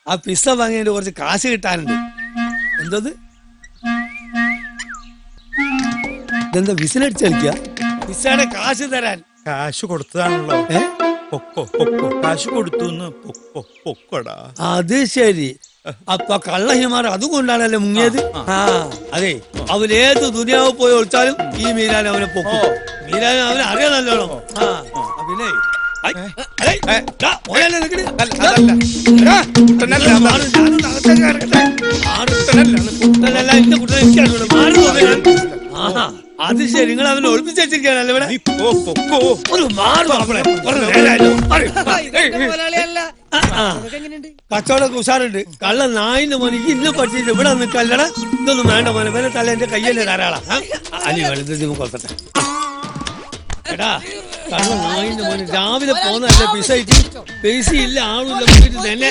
ആ പിസ്സ വാങ്ങിയതിന്റെ കുറച്ച് കാശ് കിട്ടാനുണ്ട്. എന്തത് ഇതെന്താ വിസിലടിച്ച് കളിക്കുക? പിസ്സയുടെ കാശ് തരാൻ. കാശ് കൊടുത്തതാണല്ലോ. പൊക്കോ പൊക്കോ, കാശ് കൊടുത്തു. പൊക്കോടാ. അത് ശരി. അപ്പൊ കള്ളഹിമാർ അതുകൊണ്ടാണല്ലേ മുങ്ങിയത്. അതെ, അവനേത് ദുനിയാവ് പോയി ഒളിച്ചാലും ഈ മീരാൻ അവനെ പൊക്കും. മീരാൻ അവനെ അറിയാൻ നല്ലോണം. പിന്നെ അത് ശരി, നിങ്ങൾ അവനെ ഒളിപ്പിച്ച് വെച്ചിരിക്കാനല്ലേ ഇവിടെ? കച്ചവടം ഉഷാറുണ്ട്. കള്ള നായിന്റെ മോനെ ഇന്ന് പഠിച്ചിട്ട് ഇവിടെ നിൽക്കല്ലട. ഇതൊന്നും വേണ്ട മോനെ, വേറെ തല എന്റെ കയ്യല്ലേ ധാരാളം. അനി വലുത് കൊല്ലട്ടെ. എടാ കള്ള നായിന്റെ മോനെ രാവിലെ പോന്നല്ലേ പിസ പൈസ ഇല്ല, ആളില്ല തന്നെ